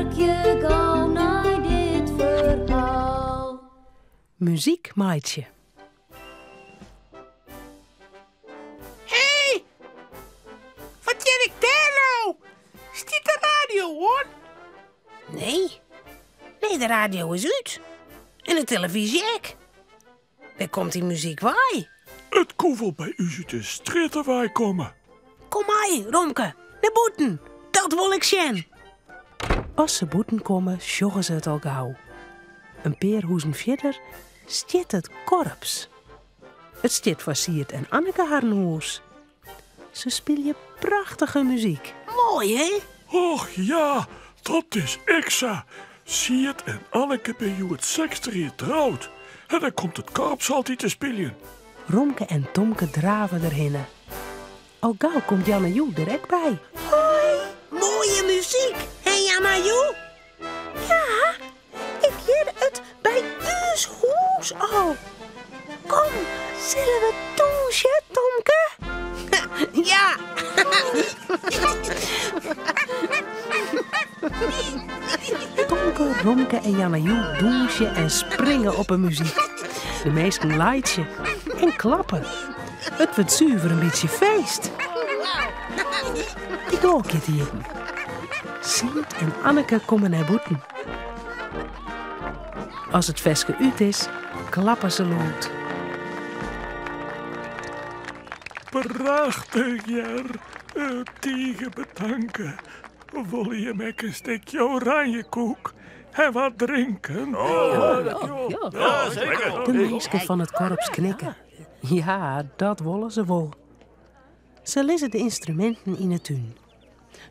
ik je gauw naar dit verhaal. Muziek meidje. Hé! Wat ken ik daar nou? Is dit de radio, hoor? Nee, de radio is uit. En de televisie ook. Waar komt die muziek bij? Het kon wel bij u uit de straten wij komen. Kom maar, Romke, de boeten. Dat wil ik zien. Als ze boeten komen, sjoggen ze het al gauw. Een paar hoezen verder stiet het korps. Het stiet voor Siert en Anneke Harnhoes. Ze spelen prachtige muziek. Mooi, hè? Och ja, dat is exa. Siert en Anneke bij u het sekste trouwt. En dan komt het korps altijd te spelen. Romke en Tomke draven erheen. Al gauw komt Janne Joe er ook bij. Hoi, mooie muziek. Hé, Janne-Joe? Ja, ik hoor het bij uw huis al. Kom, zullen we douchen, Tomke? Ja. Tomke, Romke en Janne Joe douchen en springen op een muziek. De meesten laaitje en klappen. Het wordt zuiver een beetje feest. Ik ook het hier. Siert en Anneke komen naar boeten. Als het veske uit is, klappen ze luid. Prachtig, Jar. Tegen bedanken. Wil je met een stukje oranjekoek en wat drinken? Ja, zeker. De meesten van het korps knikken. Ja, dat willen ze wel. Ze lezen de instrumenten in het tuin.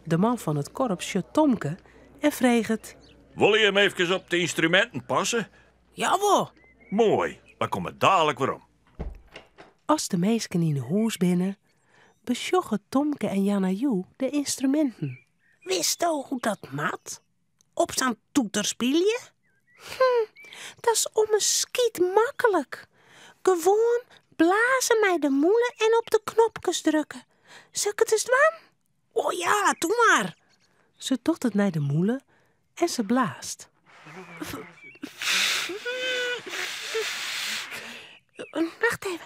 De man van het korps sjut Tomke en vreeg het. Wil je hem even op de instrumenten passen? Jawel. Mooi, dan kom het dadelijk weer om. Als de meesten in de huis binnen, besjoggen Tomke en Janne-Joe de instrumenten. Wist je hoe dat mat? Op zo'n toeter speel je? Dat is om een skiet makkelijk. Gewoon blazen mij de moelen en op de knopjes drukken. Zal ik het eens doen? Oh ja, doe maar. Ze tocht het naar de moelen en ze blaast. Wacht even.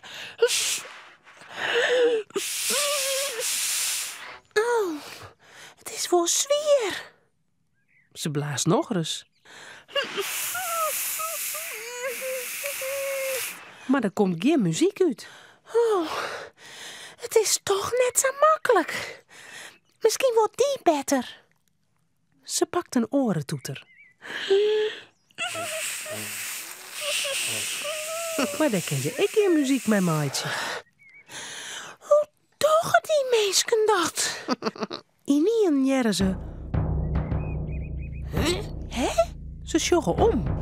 Oh, het is wel zwier. Ze blaast nog eens. Maar er komt geen muziek uit. Oh, het is toch net zo makkelijk. Misschien wordt die beter. Ze pakt een orentoeter. Maar daar ken je ik in muziek met maatje. Hoe toch die meesken dat? Inien jaren ze. Hè? Ze sjoggen om.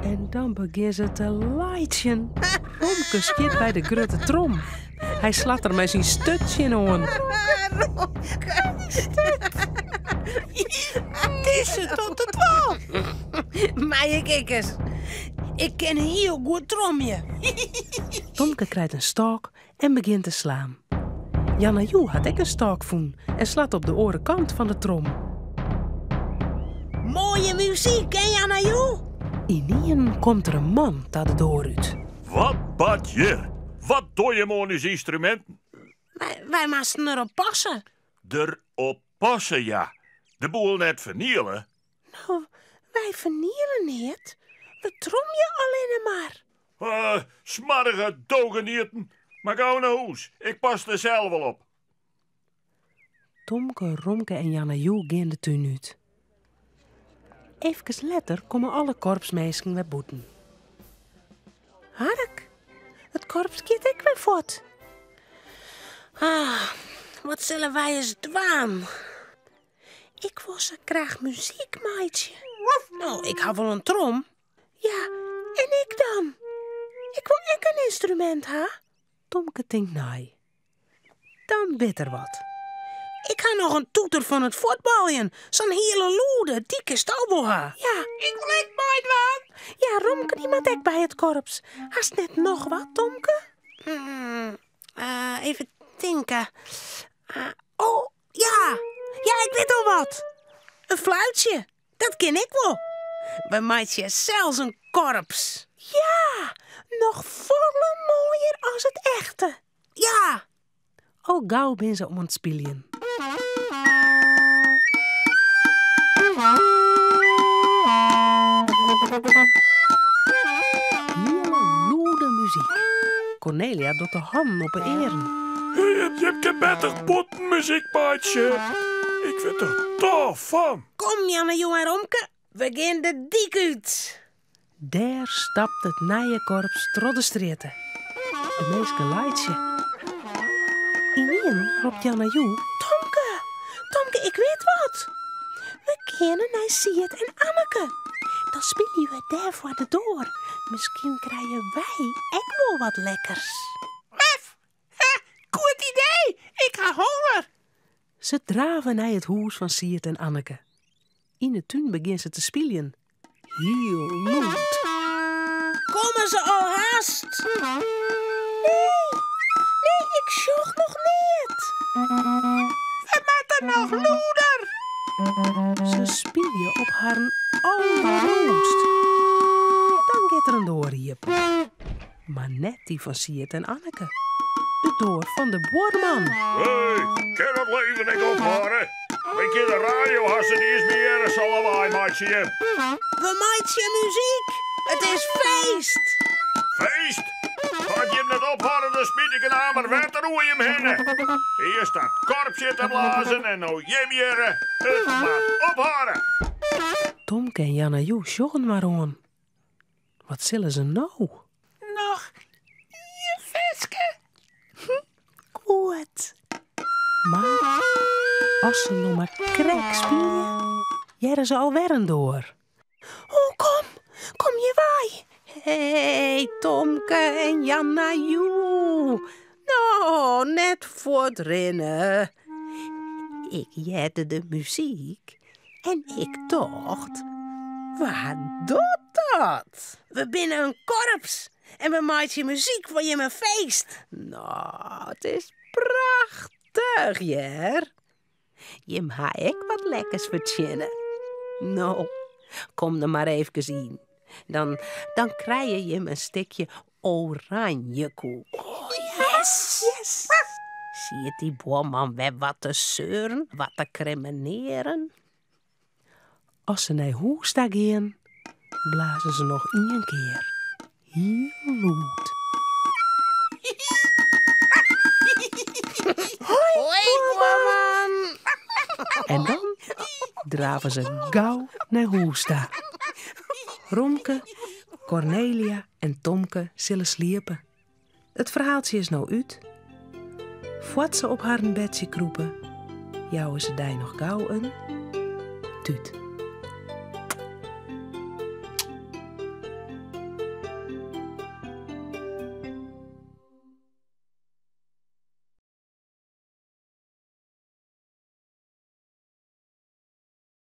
En dan beginnen ze te laaitjen. Romke schiet bij de grote trom. Hij slaat er met zijn stutje in aan. Het is het tot het wel. Maar kijk eens. Ik ken een heel goed tromje. Tomke krijgt een stok en begint te slaan. Janne-Joe had ook een stok voen en slaat op de orenkant van de trom. Mooie muziek, hè, Janne-Joe? Inien komt er een man naar de deur uit. Wat bad je? Wat doe je met onze instrumenten? Wij moesten erop passen. Erop passen, ja. De boel net vernielen. Nou, wij vernielen niet. We trommen alleen maar. Smarrige dogenierten. Maar gauw naar huis. Ik pas er zelf wel op. Tomke, Romke en Janne-Joe gaan de tuin uit. Even later komen alle korpsmeisken met boeten. Hark, het korps gaat ik weer voort. Ah, wat zullen wij eens doen? Ik wil zo graag muziek, meidje. Nou, ik heb wel een trom. Ja, en ik dan? Ik wil ook een instrument, ha? Tomke denkt naai. Dan weet er wat. Ik ga nog een toeter van het voetballen. Zo'n hele loede, dikke stalboha. Ja, ik wil ik bij wat. Ja, Romke, die moet ook bij het korps. Haast net nog wat, Tomke? Even denken. Oh, ja. Ja, ik weet al wat. Een fluitje, dat ken ik wel. We maken zelfs een korps. Ja, nog volle mooier als het echte. Ja, Al gauw ben ze om het spelen. Hele loede muziek. Cornelia doet de hand op haar eren. Je hebt geen beter potmuziek, maatje. Ik vind er tof van. kom Janne, Joe en Romke. We gaan de dik uit. Daar stapt het nije korps door de streten. De meeske leidje. Ineen roept Janna Joe. Tomke, ik weet wat. We kennen naar Siert en Anneke. Dan spelen we daar voor de door. Misschien krijgen wij ook wel wat lekkers. Wef! Goed idee! Ik ga honger! Ze draven naar het huis van Siert en Anneke. In de tuin beginnen ze te spelen. Heel luid. Komen ze al haast? Nee, ik zocht nog niet. We moeten nog loeder! Ze spelen op haar allerhoogst. Dan gaat er een doorriep. Maar net die van Siert en Anneke. De door van de boorman. Hé, kan dat leven niet ophouden? Weet je, de radio hassen die is meer erg allebei, maatje. We maken muziek. Het is feest. Feest? Gaat je hem net ophouden, dan smiet ik een hamer water hoe je hem heen. Eerst dat korpsje te blazen en nou je hier. Het moet ophouden. Tomke en Janna Joe sjoggen maar aan. Wat zullen ze nou? Nog je viske. Goed. Maar als ze nog maar krek spelen, jaren ze alweer een door. Oh, kom je waai. Hey, Tomke en Janna Joe. Nou, net voor het rennen. Ik jette de muziek en ik dacht, wat doet dat? We binnen een korps. En we maken muziek voor je mijn feest. Nou, het is prachtig, Jer. Je mag ik wat lekkers verzinnen. Nou, kom er maar even zien. Dan krijg je een stukje oranje koek. Oh, yes. Zie je die boorman weer wat te zeuren, wat te crimineren? Als ze naar huis gaan, blazen ze nog een keer. Heel luid. Hoi, boorman. En dan draven ze gauw naar huis. Romke, Cornelia en Tomke zullen sliepen. Het verhaaltje is nou uit. Voordat ze op haar bedje kroepen, jouwen ze daar nog gauw een tuut.